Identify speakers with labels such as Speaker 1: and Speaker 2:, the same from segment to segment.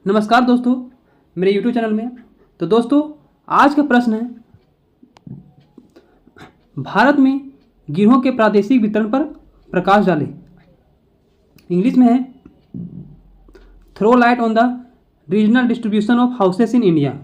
Speaker 1: नमस्कार दोस्तों, मेरे YouTube चैनल में। तो दोस्तों, आज का प्रश्न है, भारत में गिरोह के प्रादेशिक वितरण पर प्रकाश डालें। इंग्लिश में है, throw light on the regional distribution of houses in India.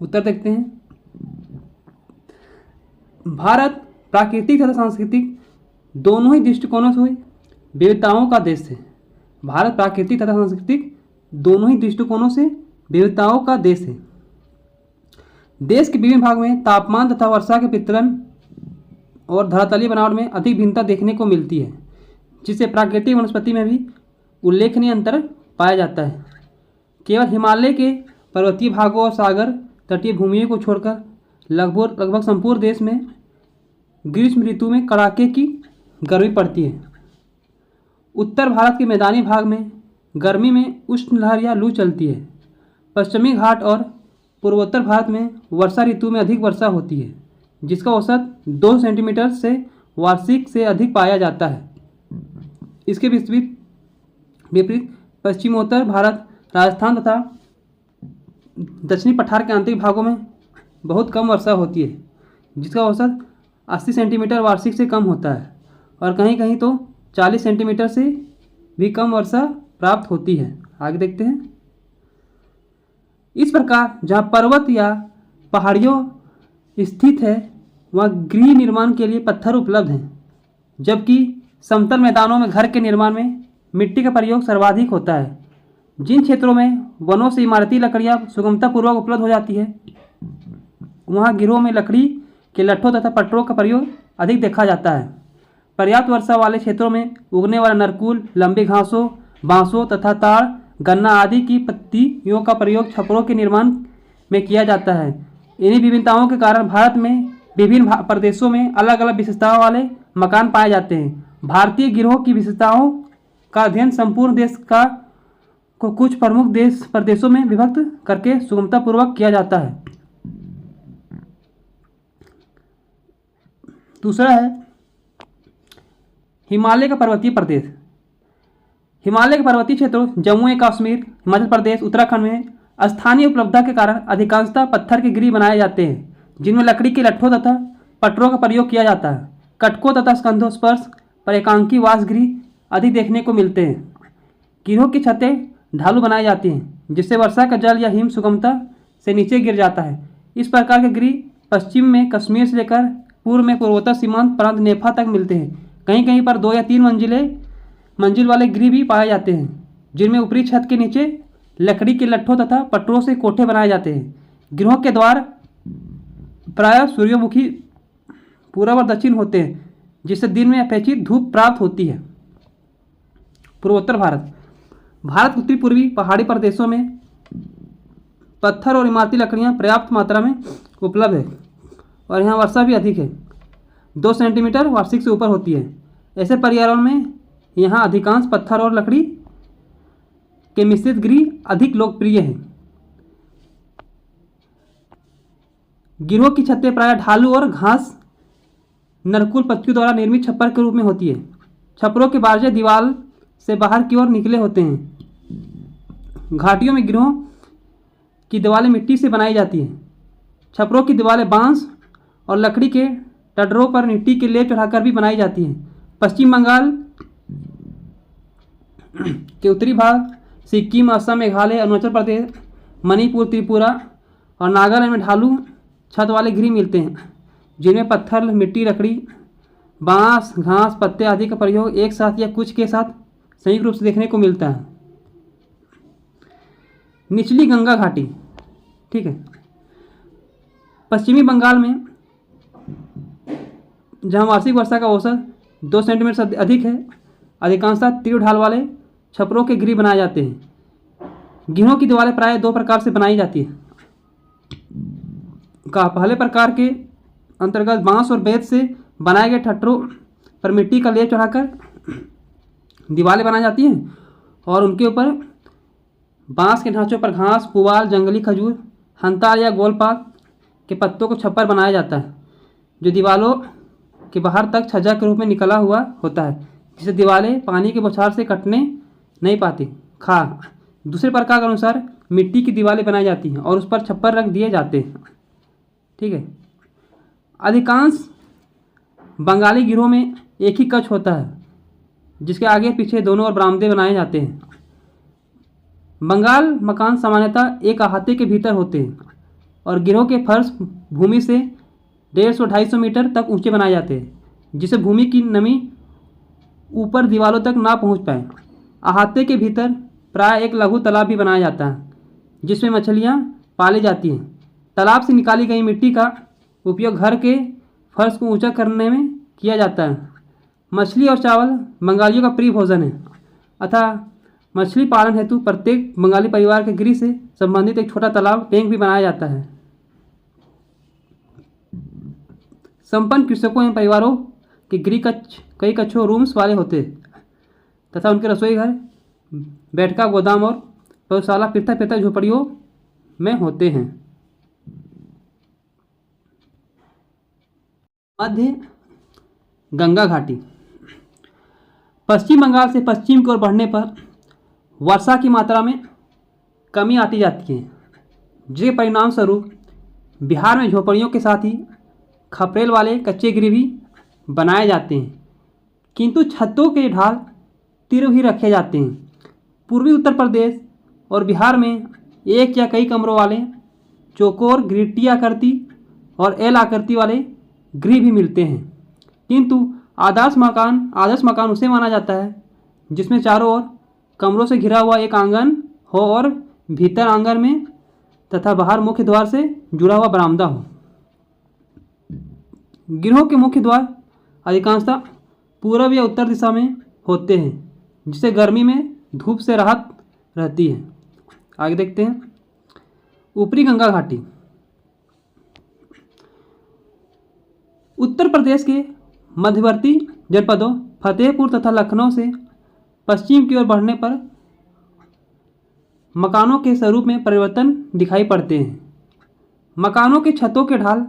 Speaker 1: उत्तर देखते हैं। भारत प्राकृतिक तथा सांस्कृतिक दोनों ही दृष्टिकोणों से विविधताओं का देश है। भारत प्राकृतिक तथा सांस्कृतिक दोनों ही दृष्टिकोणों से विविधताओं का देश है। देश के विभिन्न भाग में तापमान तथा वर्षा के वितरण और धरातलीय बनावट में अधिक भिन्नता देखने को मिलती है, जिससे प्राकृतिक वनस्पति में भी उल्लेखनीय अंतर पाया जाता है। केवल हिमालय के पर्वतीय भागों और सागर तटीय भूमियों को छोड़कर लगभग संपूर्ण देश में ग्रीष्म ऋतु में कड़ाके की गर्मी पड़ती है। उत्तर भारत के मैदानी भाग में गर्मी में उष्ण लहर या लू चलती है। पश्चिमी घाट और पूर्वोत्तर भारत में वर्षा ऋतु में अधिक वर्षा होती है, जिसका औसत 2 सेंटीमीटर से वार्षिक से अधिक पाया जाता है। इसके विपरीत पश्चिमोत्तर भारत, राजस्थान तथा दक्षिणी पठार के आंतरिक भागों में बहुत कम वर्षा होती है, जिसका औसत 80 सेंटीमीटर वार्षिक से कम होता है और कहीं कहीं तो 40 सेंटीमीटर से भी कम वर्षा प्राप्त होती है। आगे देखते हैं। इस प्रकार जहाँ पर्वत या पहाड़ियों स्थित है, वहाँ गृह निर्माण के लिए पत्थर उपलब्ध हैं, जबकि समतल मैदानों में घर के निर्माण में मिट्टी का प्रयोग सर्वाधिक होता है। जिन क्षेत्रों में वनों से इमारती लकड़ियाँ सुगमतापूर्वक उपलब्ध हो जाती है, वहाँ गिरोह में लकड़ी के लट्ठों तथा पटरों का प्रयोग अधिक देखा जाता है। पर्याप्त वर्षा वाले क्षेत्रों में उगने वाला नरकुल, लंबी घासों, बांसों तथा ताड़, गन्ना आदि की पत्तियों का प्रयोग छपरों के निर्माण में किया जाता है। इन्हीं विभिन्नताओं के कारण भारत में विभिन्न प्रदेशों में अलग अलग विशेषताओं वाले मकान पाए जाते हैं। भारतीय गिरोह की विशेषताओं का अध्ययन संपूर्ण देश को कुछ प्रमुख प्रदेशों में विभक्त करके सुगमतापूर्वक किया जाता है। दूसरा है हिमालय का पर्वतीय प्रदेश। हिमालय के पर्वतीय क्षेत्रों जम्मू एवं कश्मीर, हिमाचल प्रदेश, उत्तराखंड में स्थानीय उपलब्धता के कारण अधिकांशतः पत्थर के गृह बनाए जाते हैं, जिनमें लकड़ी के लट्ठों तथा पटरों का प्रयोग किया जाता है। कटकों तथा स्कंधों स्पर्श पर एकांकी वासगृह अधिक देखने को मिलते हैं। गिरोह की छतें ढालू बनाई जाती हैं, जिससे वर्षा का जल या हिम सुगमता से नीचे गिर जाता है। इस प्रकार के गृह पश्चिम में कश्मीर से लेकर पूर्व में पूर्वोत्तर सीमांत प्रांत नेपाल तक मिलते हैं। कहीं कहीं पर 2 या 3 मंजिल वाले गृह भी पाए जाते हैं, जिनमें ऊपरी छत के नीचे लकड़ी के लट्ठों तथा पटरों से कोठे बनाए जाते हैं। गृहों के द्वार प्रायः सूर्यमुखी पूर्व और दक्षिण होते हैं, जिससे दिन में अपेक्षित धूप प्राप्त होती है। पूर्वोत्तर भारत के उत्तरी पूर्वी पहाड़ी प्रदेशों में पत्थर और इमारती लकड़ियाँ पर्याप्त मात्रा में उपलब्ध है और यहाँ वर्षा भी अधिक है, 2 सेंटीमीटर वार्षिक से ऊपर होती है। ऐसे पर्यावरण में यहाँ अधिकांश पत्थर और लकड़ी के मिश्रित गृह अधिक लोकप्रिय हैं। गिरोह की छतें प्रायः ढालू और घास नरकुल पत्तियों द्वारा निर्मित छप्पर के रूप में होती है। छप्परों के बारजे दीवार से बाहर की ओर निकले होते हैं। घाटियों में गिरोह की दीवारें मिट्टी से बनाई जाती हैं। छप्परों की दीवारें बांस और लकड़ी के टडरों पर मिट्टी के लेप चढ़ाकर भी बनाई जाती हैं। पश्चिम बंगाल के उत्तरी भाग, सिक्किम, असम, मेघालय, अरुणाचल प्रदेश, मणिपुर, त्रिपुरा और नागालैंड में ढालू छत वाले गृह मिलते हैं, जिनमें पत्थर, मिट्टी, लकड़ी, बांस, घास, पत्ते आदि का प्रयोग एक साथ या कुछ के साथ संयुक्त रूप से देखने को मिलता है। निचली गंगा घाटी, ठीक है। पश्चिमी बंगाल में जहाँ वार्षिक वर्षा का औसत 2 सेंटीमीटर से अधिक है, अधिकांशतः तीव्र ढाल वाले छपरों के गृह बनाए जाते हैं। गिरोह की दीवारें प्रायः 2 प्रकार से बनाई जाती है। पहले प्रकार के अंतर्गत बांस और बेत से बनाए गए ठट्टरों पर मिट्टी का लेप चढ़ाकर दीवारें बनाई जाती हैं और उनके ऊपर बांस के ढांचों पर घास, पुआल, जंगली खजूर, हंतार या गोलपात के पत्तों को छप्पर बनाया जाता है, जो दीवारों के बाहर तक छज्जा के रूप में निकला हुआ होता है, जिससे दीवारें पानी के बौछार से कटने नहीं पाती। दूसरे प्रकार के अनुसार मिट्टी की दीवारें बनाई जाती हैं और उस पर छप्पर रख दिए जाते हैं। ठीक है। अधिकांश बंगाली गिरोह में एक ही कक्ष होता है जिसके आगे पीछे दोनों ओर बरामदे बनाए जाते हैं। बंगाल मकान सामान्यतः एक अहाते के भीतर होते हैं और गिरोह के फर्श भूमि से 150-250 मीटर तक ऊंचे बनाए जाते हैं जिससे भूमि की नमी ऊपर दीवारों तक ना पहुंच पाए। अहाते के भीतर प्राय एक लघु तालाब भी बनाया जाता है जिसमें मछलियां पाली जाती हैं। तालाब से निकाली गई मिट्टी का उपयोग घर के फर्श को ऊंचा करने में किया जाता है। मछली और चावल बंगालियों का प्रिय भोजन है अतः मछली पालन हेतु प्रत्येक बंगाली परिवार के गृह से संबंधित एक छोटा तालाब टैंक भी बनाया जाता है। संपन्न कृषकों एवं परिवारों के गृह कक्ष कई कक्षों रूम्स वाले होते हैं तथा उनके रसोई घर, बैठका, गोदाम और पशुशाला पृथक पृथक झोपड़ियों में होते हैं। मध्य गंगा घाटी। पश्चिम बंगाल से पश्चिम की ओर बढ़ने पर वर्षा की मात्रा में कमी आती जाती है जिसके परिणाम स्वरूप बिहार में झोपड़ियों के साथ ही खपरेल वाले कच्चे गृह भी बनाए जाते हैं किंतु छतों के ढाल तीव्र ही रखे जाते हैं। पूर्वी उत्तर प्रदेश और बिहार में एक या कई कमरों वाले चौकोर गिट्टी आकृति और एल आकृति वाले गृह भी मिलते हैं किंतु आदर्श मकान उसे माना जाता है जिसमें चारों ओर कमरों से घिरा हुआ एक आंगन हो और भीतर आंगन में तथा बाहर मुख्य द्वार से जुड़ा हुआ बरामदा हो। गिरोह के मुख्य द्वार अधिकांशतः पूर्व या उत्तर दिशा में होते हैं जिससे गर्मी में धूप से राहत रहती है। आगे देखते हैं ऊपरी गंगा घाटी। उत्तर प्रदेश के मध्यवर्ती जनपदों फतेहपुर तथा लखनऊ से पश्चिम की ओर बढ़ने पर मकानों के स्वरूप में परिवर्तन दिखाई पड़ते हैं। मकानों के छतों के ढाल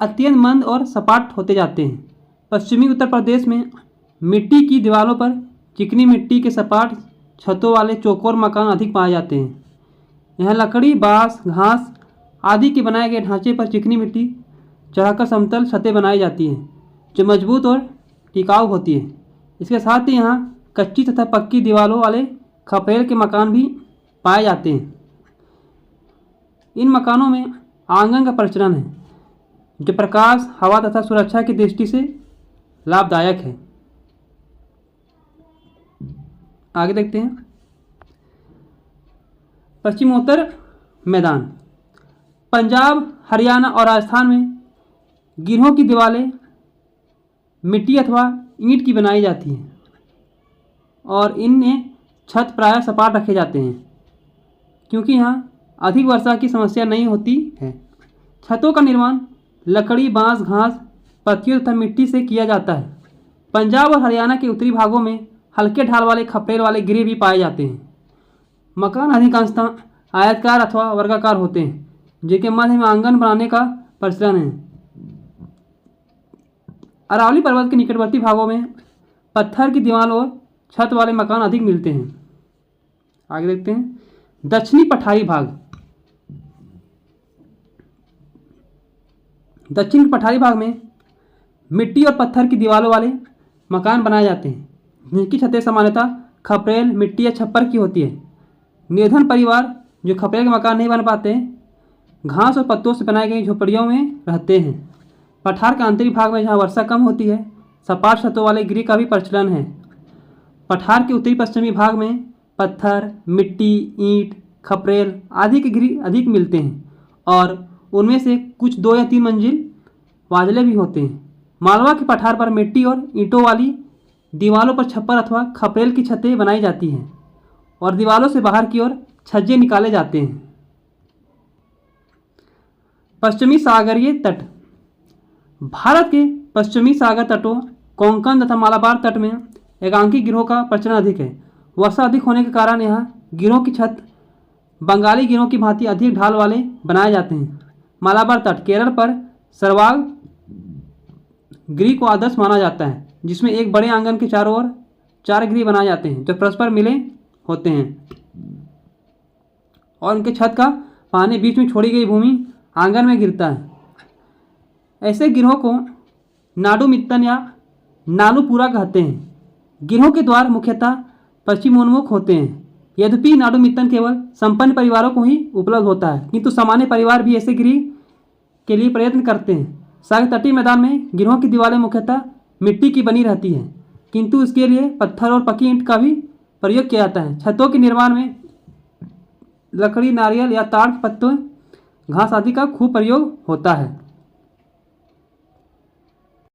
Speaker 1: अत्यंत मंद और सपाट होते जाते हैं। पश्चिमी उत्तर प्रदेश में मिट्टी की दीवारों पर चिकनी मिट्टी के सपाट छतों वाले चौकोर मकान अधिक पाए जाते हैं। यहाँ लकड़ी, बांस, घास आदि के बनाए गए ढांचे पर चिकनी मिट्टी चढ़ाकर समतल छतें बनाई जाती हैं जो मजबूत और टिकाऊ होती है। इसके साथ ही यहाँ कच्ची तथा पक्की दीवारों वाले खपरेल के मकान भी पाए जाते हैं। इन मकानों में आंगन का प्रचलन है जो प्रकाश, हवा तथा सुरक्षा की दृष्टि से लाभदायक है। आगे देखते हैं पश्चिमोत्तर मैदान। पंजाब, हरियाणा और राजस्थान में गिरोह की दीवारें मिट्टी अथवा ईंट की बनाई जाती हैं और इनमें छत प्रायः सपाट रखे जाते हैं क्योंकि यहाँ अधिक वर्षा की समस्या नहीं होती है। छतों का निर्माण लकड़ी, बांस, घास, पत्तियों तथा मिट्टी से किया जाता है। पंजाब और हरियाणा के उत्तरी भागों में हल्के ढाल वाले खपरेल वाले गृह भी पाए जाते हैं। मकान अधिकांशतः आयताकार अथवा वर्गाकार होते हैं जिनके मध्य में आंगन बनाने का प्रचलन है। अरावली पर्वत के निकटवर्ती भागों में पत्थर की दीवार और छत वाले मकान अधिक मिलते हैं। आगे देखते हैं दक्षिणी पठारी भाग। दक्षिण पठारी भाग में मिट्टी और पत्थर की दीवारों वाले मकान बनाए जाते हैं जिनकी छतें सामान्यतः खपरेल, मिट्टी या छप्पर की होती है। निर्धन परिवार जो खपरेल के मकान नहीं बन पाते घास और पत्तों से बनाई गई झोपड़ियों में रहते हैं। पठार के आंतरिक भाग में जहाँ वर्षा कम होती है सपाट छतों वाले गृह का भी प्रचलन है। पठार के उत्तरी पश्चिमी भाग में पत्थर, मिट्टी, ईंट, खपरेल आदि के गृह अधिक मिलते हैं और उनमें से कुछ 2 या 3 मंजिल वाजले भी होते हैं। मालवा के पठार पर मिट्टी और ईंटों वाली दीवारों पर छप्पर अथवा खपरेल की छतें बनाई जाती हैं और दीवारों से बाहर की ओर छज्जे निकाले जाते हैं। पश्चिमी सागरीय तट। भारत के पश्चिमी सागर तटों, कोंकण तथा मालाबार तट में एकांकी गिरोह का प्रचलन अधिक है। वर्षा अधिक होने के कारण यहाँ गिरोह की छत बंगाली गिरोह की भांति अधिक ढाल वाले बनाए जाते हैं। मालाबार तट केरल पर सर्वाग गृह को आदर्श माना जाता है जिसमें एक बड़े आंगन के चारों ओर 4 गृह बनाए जाते हैं जो परस्पर मिले होते हैं। और इनके छत का पानी बीच में छोड़ी गई भूमि आंगन में गिरता है। ऐसे गिरोह को नाडु मित्तन या नानुपुरा कहते हैं। गिरोह के द्वार मुख्यतः पश्चिमोन्मुख होते हैं। यद्यपि नाडु मित्तन केवल संपन्न परिवारों को ही उपलब्ध होता है, किंतु सामान्य परिवार भी ऐसे गिरी के लिए प्रयत्न करते हैं। सागर तटीय मैदान में गिरोह की दीवारें मुख्यतः मिट्टी की बनी रहती हैं, किंतु इसके लिए पत्थर और पक्की ईंट का भी प्रयोग किया जाता है। छतों के निर्माण में लकड़ी, नारियल या ताड़ के पत्तों, घास आदि का खूब प्रयोग होता है।